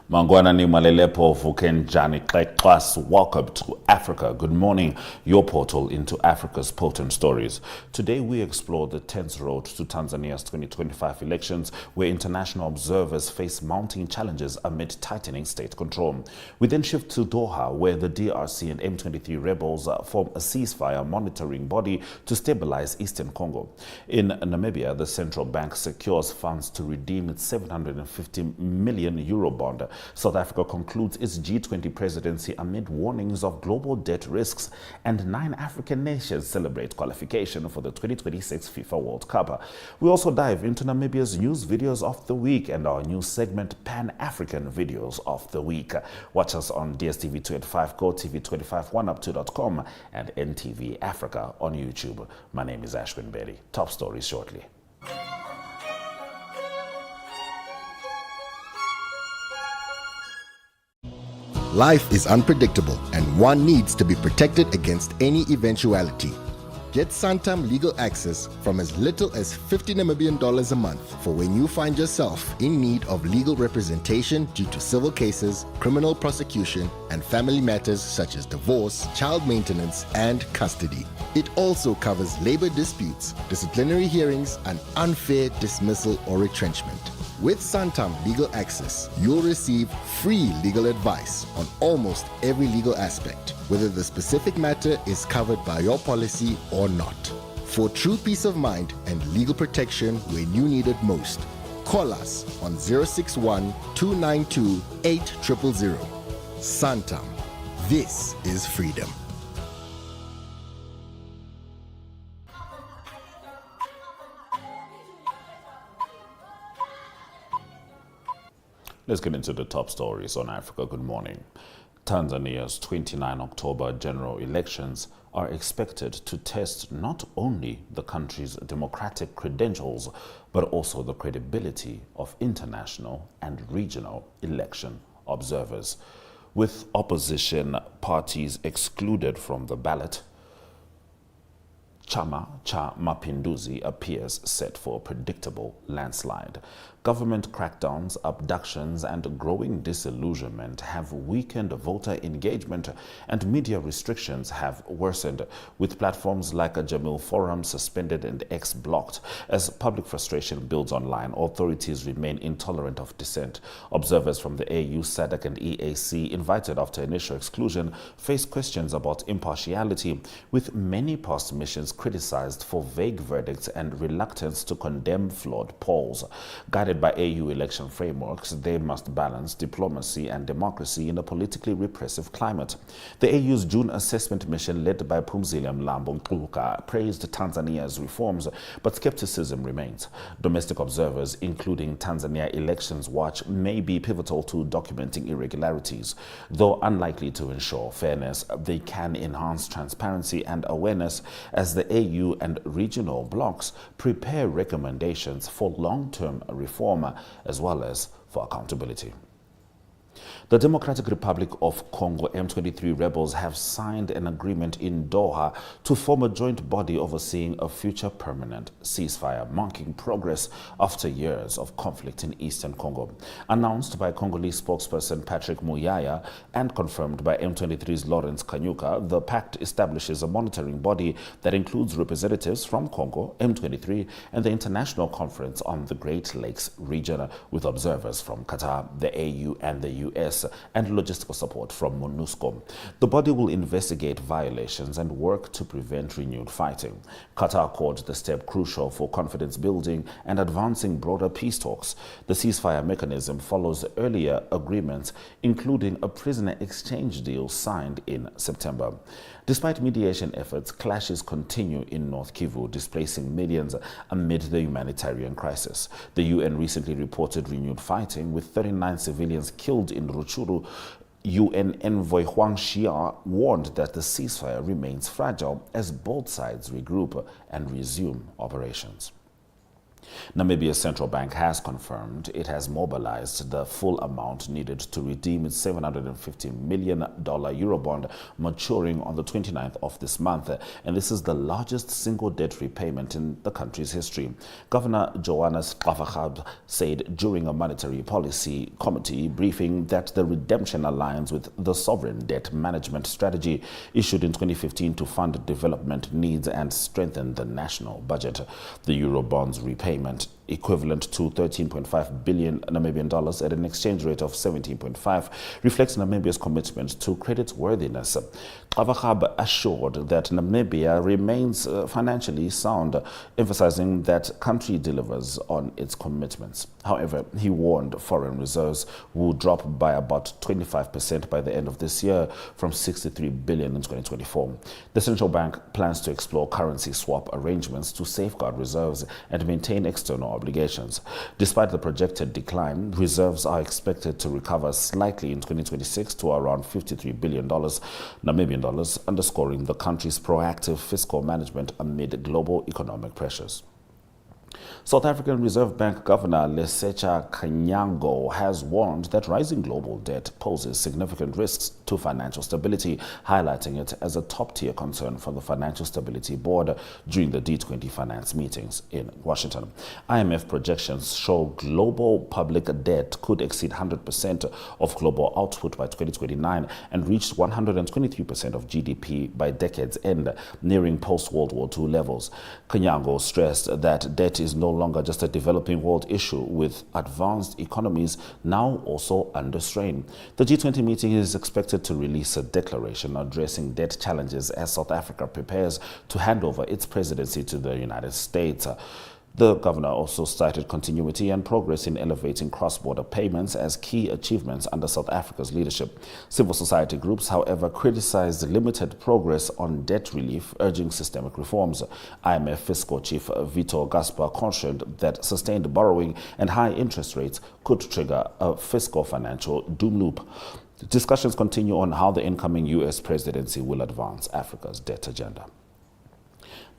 Mangwana ni Malelepo Vukenjani Class. Welcome to Africa. Good morning, your portal into Africa's potent stories. Today we explore the tense road to Tanzania's 2025 elections, where international observers face mounting challenges amid tightening state control. We then shift to Doha, where the DRC and M23 rebels form a ceasefire monitoring body to stabilize eastern Congo. In Namibia, the central bank secures funds to redeem its 750 million Eurobond. South Africa concludes its G20 presidency amid warnings of global debt risks, and 9 African nations celebrate qualification for the 2026 FIFA World Cup. We also dive into Namibia's news videos of the week and our new segment Pan-African Videos of the Week. Watch us on DSTV 285, GOTV 251up2.com and NTV Afrika on YouTube. My name is Ashwin Berry. Top stories shortly. Life is unpredictable and one needs to be protected against any eventuality. Get Santam legal access from as little as $50 Namibian a month for when you find yourself in need of legal representation due to civil cases, criminal prosecution, and family matters such as divorce, child maintenance, and custody. It also covers labor disputes, disciplinary hearings, and unfair dismissal or retrenchment. With Santam Legal Access, you'll receive free legal advice on almost every legal aspect, whether the specific matter is covered by your policy or not. For true peace of mind and legal protection when you need it most, call us on 061 292 8000. Santam. This is freedom. Let's get into the top stories on Africa. Good morning. Tanzania's 29 October general elections are expected to test not only the country's democratic credentials, but also the credibility of international and regional election observers. With opposition parties excluded from the ballot, Chama cha Mapinduzi appears set for a predictable landslide. Government crackdowns, abductions, and growing disillusionment have weakened voter engagement, and media restrictions have worsened, with platforms like a Jamil Forum suspended and X blocked. As public frustration builds online, authorities remain intolerant of dissent. Observers from the AU, SADC, and EAC, invited after initial exclusion, face questions about impartiality, with many past missions criticized for vague verdicts and reluctance to condemn flawed polls. Guided by AU election frameworks, they must balance diplomacy and democracy in a politically repressive climate. The AU's June assessment mission, led by Phumzile Mlambo Ngcuka, praised Tanzania's reforms, but skepticism remains. Domestic observers, including Tanzania Elections Watch, may be pivotal to documenting irregularities. Though unlikely to ensure fairness, they can enhance transparency and awareness as the AU and regional blocs prepare recommendations for long-term reform as well as for accountability. The Democratic Republic of Congo M23 rebels have signed an agreement in Doha to form a joint body overseeing a future permanent ceasefire, marking progress after years of conflict in eastern Congo. Announced by Congolese spokesperson Patrick Muyaya and confirmed by M23's Lawrence Kanyuka, the pact establishes a monitoring body that includes representatives from Congo, M23, and the International Conference on the Great Lakes region, with observers from Qatar, the AU, and the US, and logistical support from MONUSCO. The body will investigate violations and work to prevent renewed fighting. Qatar called the step crucial for confidence building and advancing broader peace talks. The ceasefire mechanism follows earlier agreements, including a prisoner exchange deal signed in September. Despite mediation efforts, clashes continue in North Kivu, displacing millions amid the humanitarian crisis. The UN recently reported renewed fighting, with 39 civilians killed in Ruchuru. UN envoy Huang Xia warned that the ceasefire remains fragile as both sides regroup and resume operations. Namibia's central bank has confirmed it has mobilized the full amount needed to redeem its $750 million Eurobond maturing on the 29th of this month, and this is the largest single debt repayment in the country's history. Governor Johannes Qavahab said during a monetary policy committee briefing that the redemption aligns with the sovereign debt management strategy issued in 2015 to fund development needs and strengthen the national budget. The Eurobond's repayment, equivalent to 13.5 billion Namibian dollars at an exchange rate of 17.5, reflects Namibia's commitment to creditworthiness. Qavahab assured that Namibia remains financially sound, emphasizing that country delivers on its commitments. However, he warned foreign reserves will drop by about 25% by the end of this year, from 63 billion in 2024. The central bank plans to explore currency swap arrangements to safeguard reserves and maintain external obligations. Despite the projected decline, reserves are expected to recover slightly in 2026 to around $53 billion Namibian dollars, underscoring the country's proactive fiscal management amid global economic pressures. South African Reserve Bank Governor Lesetja Kganyago has warned that rising global debt poses significant risks to financial stability, highlighting it as a top-tier concern for the Financial Stability Board during the D20 finance meetings in Washington. IMF projections show global public debt could exceed 100% of global output by 2029 and reach 123% of GDP by decade's end, nearing post-World War II levels. Kganyago stressed that debt is no longer just a developing world issue, with advanced economies now also under strain. The G20 meeting is expected to release a declaration addressing debt challenges as South Africa prepares to hand over its presidency to the United States. The governor also cited continuity and progress in elevating cross-border payments as key achievements under South Africa's leadership. Civil society groups, however, criticized limited progress on debt relief, urging systemic reforms. IMF fiscal chief Vito Gaspar cautioned that sustained borrowing and high interest rates could trigger a fiscal financial doom loop. Discussions continue on how the incoming U.S. presidency will advance Africa's debt agenda.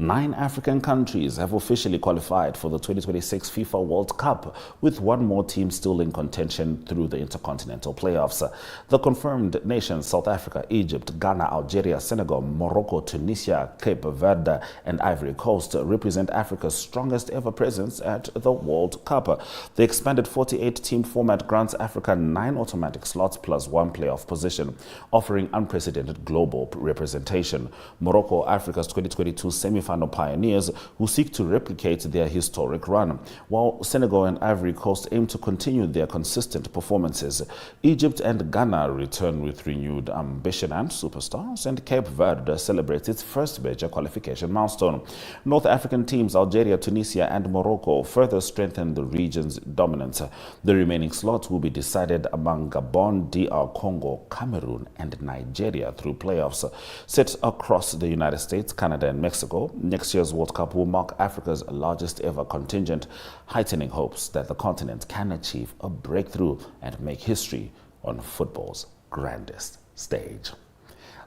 9 African countries have officially qualified for the 2026 FIFA World Cup, with one more team still in contention through the intercontinental playoffs. The confirmed nations, South Africa, Egypt, Ghana, Algeria, Senegal, Morocco, Tunisia, Cape Verde, and Ivory Coast, represent Africa's strongest ever presence at the World Cup. The expanded 48-team format grants Africa 9 automatic slots plus 1 playoff position, offering unprecedented global representation. Morocco, Africa's 2022 semi-final pioneers, who seek to replicate their historic run, while Senegal and Ivory Coast aim to continue their consistent performances. Egypt and Ghana return with renewed ambition and superstars, and Cape Verde celebrates its first major qualification milestone. North African teams Algeria, Tunisia, and Morocco further strengthen the region's dominance. The remaining slots will be decided among Gabon, DR Congo, Cameroon, and Nigeria through playoffs. Set across the United States, Canada, and Mexico, next year's World Cup will mark Africa's largest ever contingent, heightening hopes that the continent can achieve a breakthrough and make history on football's grandest stage.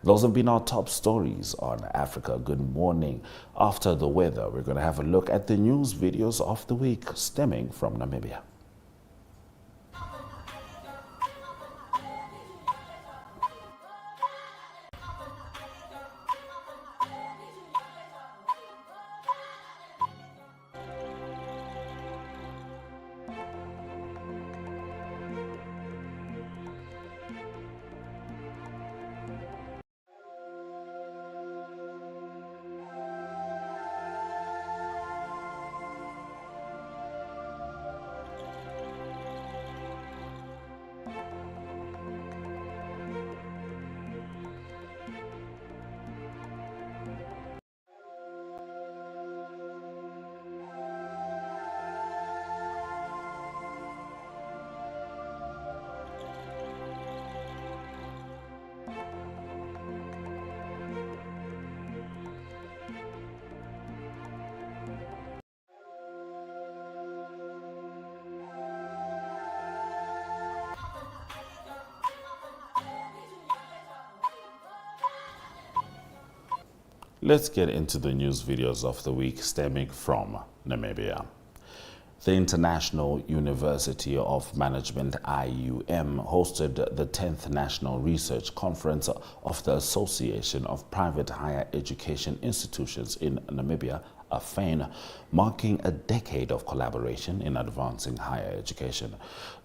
Those have been our top stories on Africa Good Morning. After the weather, we're going to have a look at the news videos of the week stemming from Namibia. Let's get into the news videos of the week stemming from Namibia. The International University of Management IUM hosted the 10th National Research Conference of the Association of Private Higher Education Institutions in Namibia, AFAIN, marking a decade of collaboration in advancing higher education.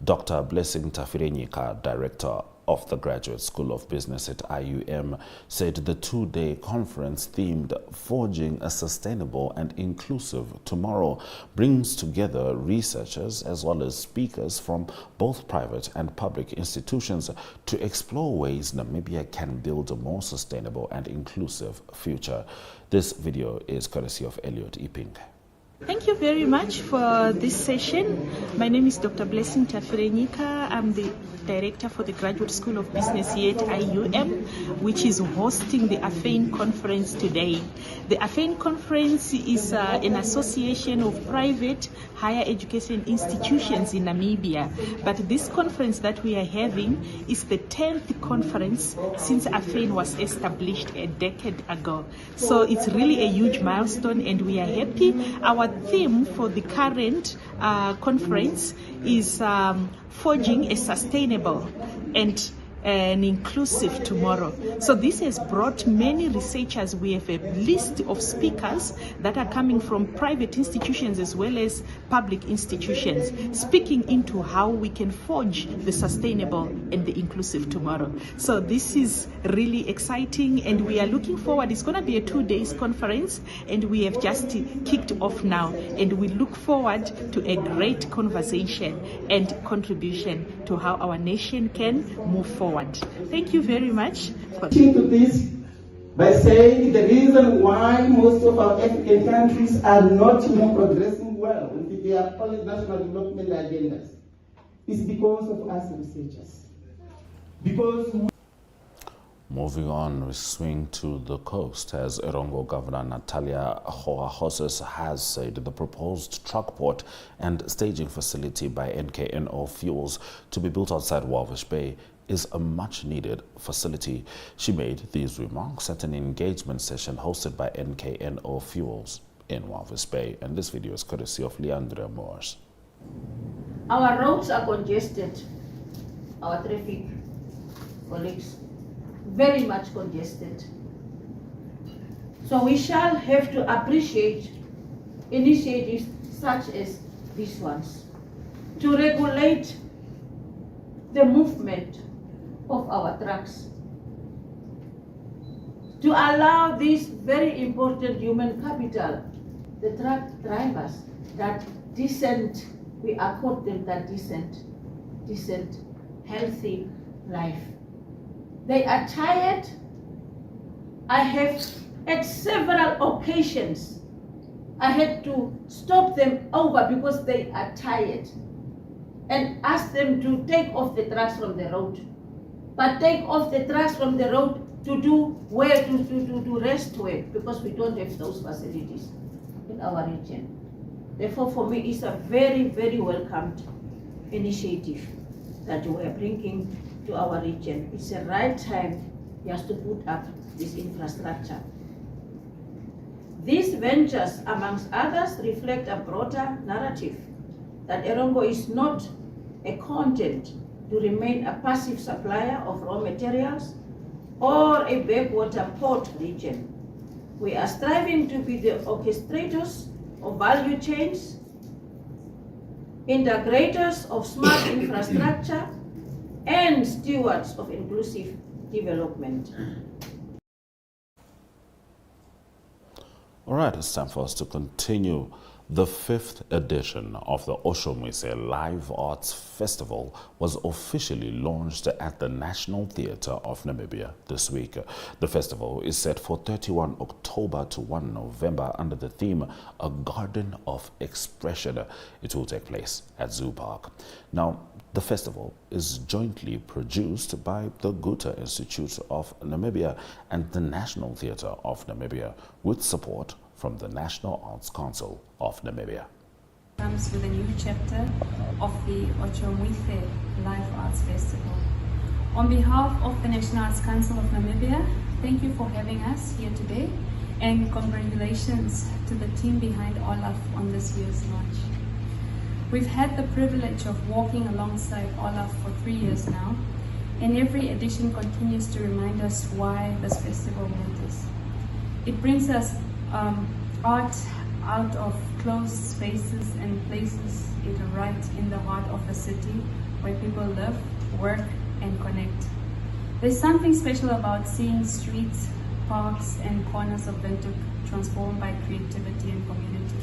Dr. Blessing Tafirenyika, Director of the Graduate School of Business at IUM, said the two-day conference themed Forging a Sustainable and Inclusive Tomorrow brings together researchers as well as speakers from both private and public institutions to explore ways Namibia can build a more sustainable and inclusive future. This video is courtesy of Elliot Iping. Thank you very much for this session. My name is Dr. Blessing Tafirenyika. I'm the Director for the Graduate School of Business here at IUM, which is hosting the AFAIN conference today. The AFAIN conference is an association of private higher education institutions in Namibia. But this conference that we are having is the 10th conference since AFAIN was established a decade ago. So it's really a huge milestone and we are happy. Our theme for the current conference is forging a sustainable and an inclusive tomorrow. So this has brought many researchers. We have a list of speakers that are coming from private institutions as well as public institutions, speaking into how we can forge the sustainable and the inclusive tomorrow. So this is really exciting and we are looking forward. It's going to be a 2 days conference and we have just kicked off now, and we look forward to a great conversation and contribution to how our nation can move forward. Thank you very much. To this by saying the reason why most of our African countries are not progressing well with their national development agendas is because of us researchers. Moving on, we swing to the coast as Erongo Governor Natalia Hoahoses has said the proposed truck port and staging facility by NKNO Fuels to be built outside Walvis Bay is a much-needed facility. She made these remarks at an engagement session hosted by NKNO Fuels in Walvis Bay, and this video is courtesy of Leandra Moores. Our roads are congested, our traffic, colleagues, very much congested. So we shall have to appreciate initiatives such as these ones to regulate the movement of our trucks, to allow this very important human capital, the truck drivers, that decent, we accord them that decent, healthy life. They are tired. I have, at several occasions, I had to stop them over because they are tired and ask them to take off the trucks from the road. But take off the trucks from the road to do where, to rest where, because we don't have those facilities in our region. Therefore, for me, it's a very, very welcomed initiative that we are bringing to our region. It's the right time just to put up this infrastructure. These ventures, amongst others, reflect a broader narrative that Erongo is not a content to remain a passive supplier of raw materials or a backwater port region. We are striving to be the orchestrators of value chains, integrators of smart infrastructure, and stewards of inclusive development. All right, it's time for us to continue. The 5th edition of the Oshomise Live Arts Festival was officially launched at the National Theatre of Namibia this week. The festival is set for 31 October to 1 November under the theme, A Garden of Expression. It will take place at Zoo Park. Now, the festival is jointly produced by the Goethe Institute of Namibia and the National Theatre of Namibia, with support from the National Arts Council of Namibia. Comes with a new chapter of the Oshomise Live Arts Festival. On behalf of the National Arts Council of Namibia, thank you for having us here today, and congratulations to the team behind Olaf on this year's launch. We've had the privilege of walking alongside Olaf for 3 years now, and every edition continues to remind us why this festival matters. It brings us art out of closed spaces and places it right in the heart of a city where people live, work, and connect. There's something special about seeing streets, parks, and corners of Windhoek transformed by creativity and community.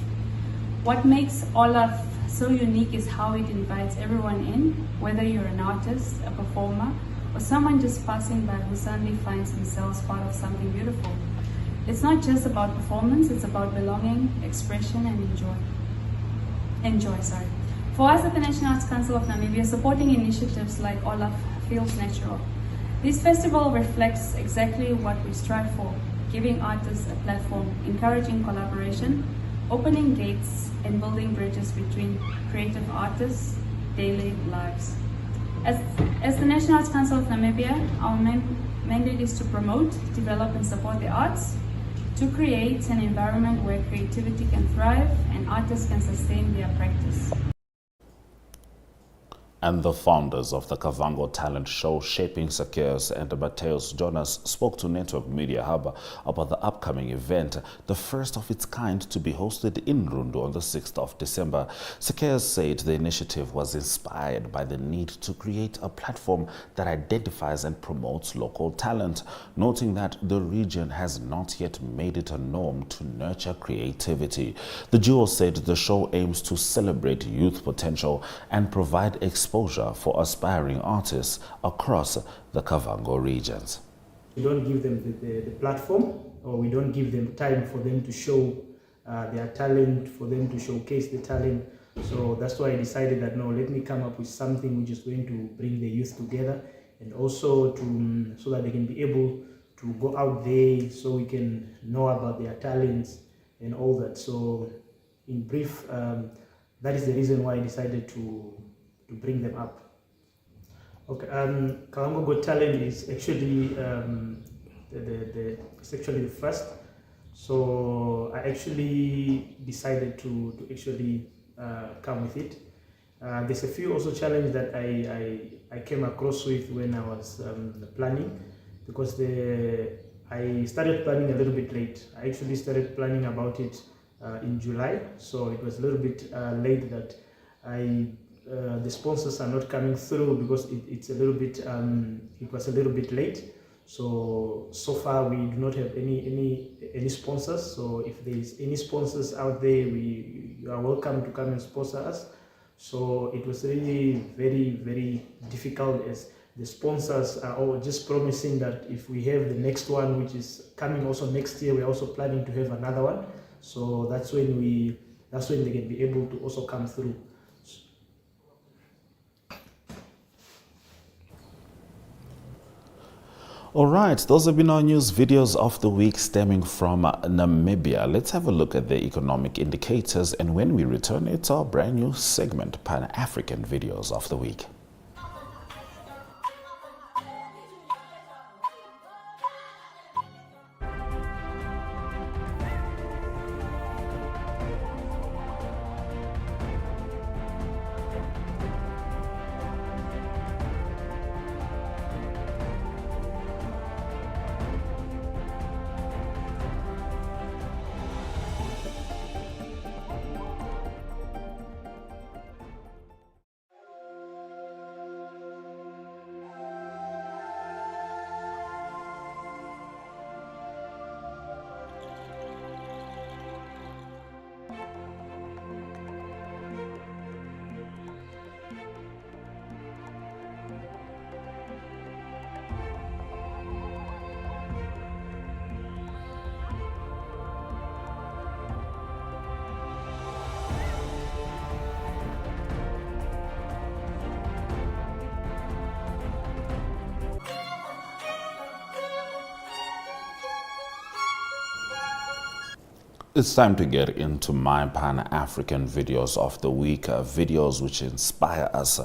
What makes Olaf so unique is how it invites everyone in, whether you're an artist, a performer, or someone just passing by who suddenly finds themselves part of something beautiful. It's not just about performance, it's about belonging, expression, and enjoy. For us at the National Arts Council of Namibia, supporting initiatives like Olaf feels natural. This festival reflects exactly what we strive for, giving artists a platform, encouraging collaboration, opening gates, and building bridges between creative artists' daily lives. As the National Arts Council of Namibia, our mandate is to promote, develop, and support the arts, to create an environment where creativity can thrive and artists can sustain their practice. And the founders of the Kavango talent show Shaping Zacchaeus and Mateus Jonas spoke to Network Media Hub about the upcoming event, the first of its kind to be hosted in Rundu on the 6th of December. Zacchaeus said the initiative was inspired by the need to create a platform that identifies and promotes local talent, noting that the region has not yet made it a norm to nurture creativity. The duo said the show aims to celebrate youth potential and provide exposure for aspiring artists across the Kavango regions. We don't give them the platform, or we don't give them time for them to show their talent, for them to showcase the talent. So that's why I decided that no, let me come up with something which is going to bring the youth together, and also so that they can be able to go out there, so we can know about their talents and all that. So in brief, that is the reason why I decided to bring them up. Okay, Kavango Got Talent is actually it's actually the first. So I actually decided to actually come with it. There's a few also challenges that I came across with when I was planning, because I started planning a little bit late. I actually started planning about it in July, so it was a little bit late that the sponsors are not coming through, because it's a little bit it was a little bit late. So far we do not have any sponsors. So if there is any sponsors out there, you are welcome to come and sponsor us. So it was really very, very difficult, as the sponsors are all just promising that if we have the next one, which is coming also next year, we're also planning to have another one. So that's when they can be able to also come through. All right, those have been our news videos of the week stemming from Namibia. Let's have a look at the economic indicators, and when we return, it's our brand new segment, Pan-African Videos of the Week. It's time to get into my Pan-African Videos of the Week, videos which inspire us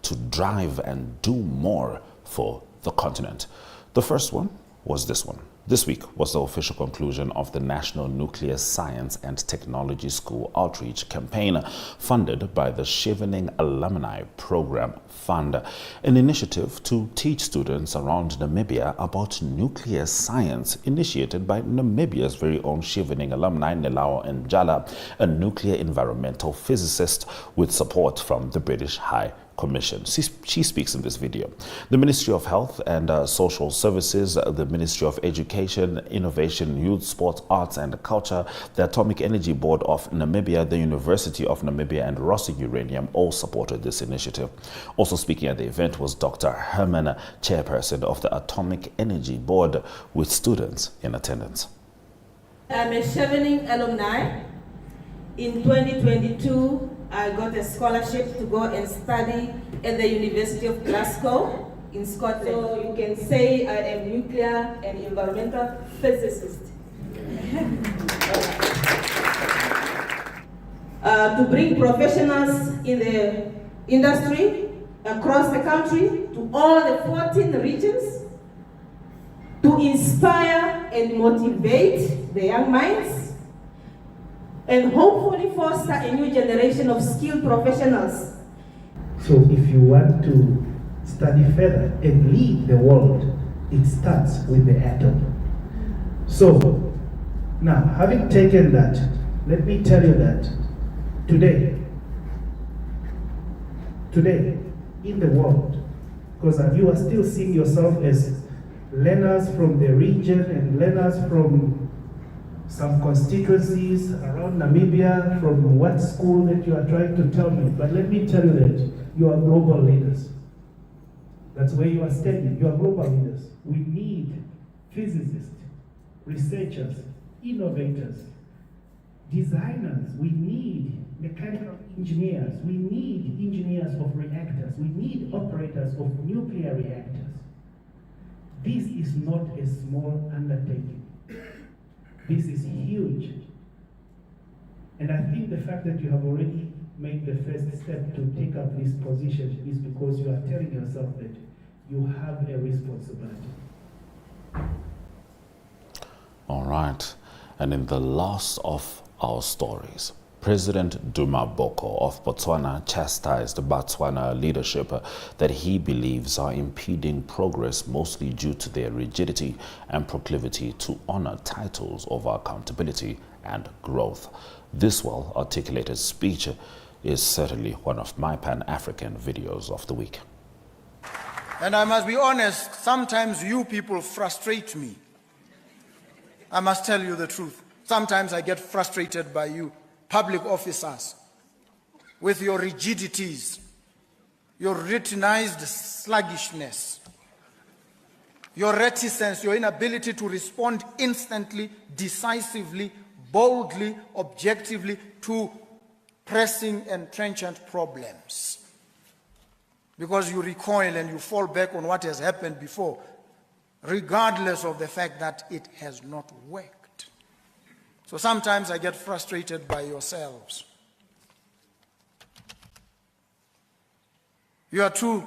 to drive and do more for the continent. The first one was this one. This week was the official conclusion of the National Nuclear Science and Technology School Outreach Campaign, funded by the Chevening Alumni Program Fund, an initiative to teach students around Namibia about nuclear science, initiated by Namibia's very own Chevening alumni Nelao Njala, a nuclear environmental physicist, with support from the British High Commission. She speaks in this video. The Ministry of Health and Social Services, the Ministry of Education, Innovation, Youth, Sport, Arts and Culture, the Atomic Energy Board of Namibia, the University of Namibia and Rossi Uranium all supported this initiative. Also speaking at the event was Dr. Herman, chairperson of the Atomic Energy Board, with students in attendance. I'm a Chevening alumni. In 2022, I got a scholarship to go and study at the University of Glasgow in Scotland. So you can say I am nuclear and environmental physicist. To bring professionals in the industry across the country to all the 14 regions, to inspire and motivate the young minds, and hopefully foster a new generation of skilled professionals. So if you want to study further and lead the world, it starts with the atom. So now, having taken that, let me tell you that today in the world, because you are still seeing yourself as learners from the region and learners from some constituencies around Namibia, from what school that you are trying to tell me. But let me tell you that you are global leaders. That's where you are standing. You are global leaders. We need physicists, researchers, innovators, designers. We need mechanical engineers. We need engineers of reactors. We need operators of nuclear reactors. This is not a small undertaking. This is huge. And I think the fact that you have already made the first step to take up this position is because you are telling yourself that you have a responsibility. All right. And in the last of our stories, President Duma Boko of Botswana chastised Botswana leadership that he believes are impeding progress, mostly due to their rigidity and proclivity to honor titles of accountability and growth. This well-articulated speech is certainly one of my Pan-African videos of the week. And I must be honest, sometimes you people frustrate me. I must tell you the truth. Sometimes I get frustrated by you public officers, with your rigidities, your routinized sluggishness, your reticence, your inability to respond instantly, decisively, boldly, objectively to pressing and trenchant problems. Because you recoil and you fall back on what has happened before, regardless of the fact that it has not worked. So sometimes I get frustrated by yourselves. You are too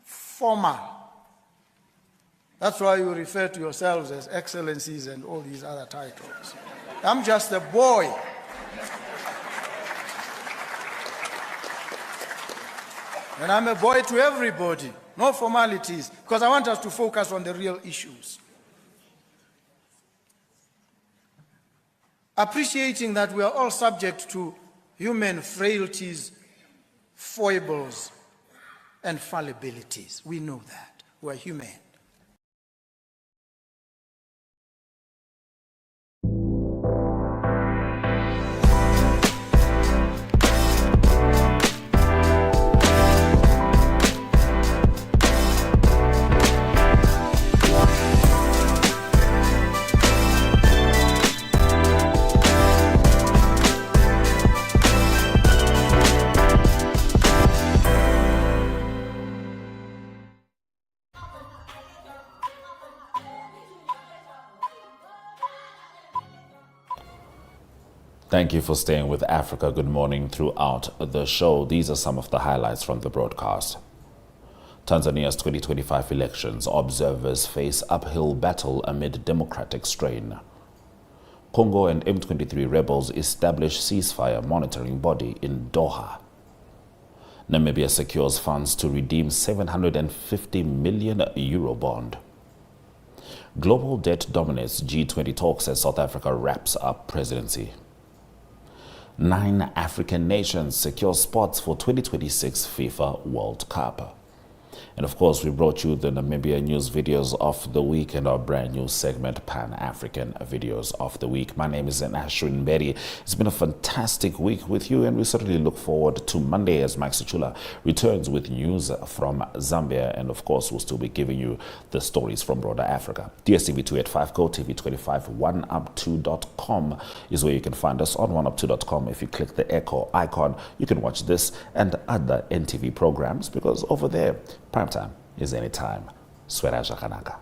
formal. That's why you refer to yourselves as excellencies and all these other titles. I'm just a boy. And I'm a boy to everybody. No formalities, because I want us to focus on the real issues. Appreciating that we are all subject to human frailties, foibles, and fallibilities. We know that. We're human. Thank you for staying with Africa Good Morning throughout the show. These are some of the highlights from the broadcast. Tanzania's 2025 elections, observers face uphill battle amid democratic strain. Congo and M23 rebels establish ceasefire monitoring body in Doha. Namibia secures funds to redeem 750 million Eurobond. Global debt dominates G20 talks as South Africa wraps up presidency. 9 African nations secure spots for 2026 FIFA World Cup. And of course, we brought you the Namibia news videos of the week and our brand new segment, Pan-African Videos of the Week. My name is Ashwin Berry. It's been a fantastic week with you, and we certainly look forward to Monday as Max Chula returns with news from Zambia. And of course, we'll still be giving you the stories from broader Africa. DSTV 285, GOTV 25, 1up2.com is where you can find us. On 1up2.com, if you click the echo icon, you can watch this and other NTV programs, because over there, prime time is anytime. Swera Jakanaka.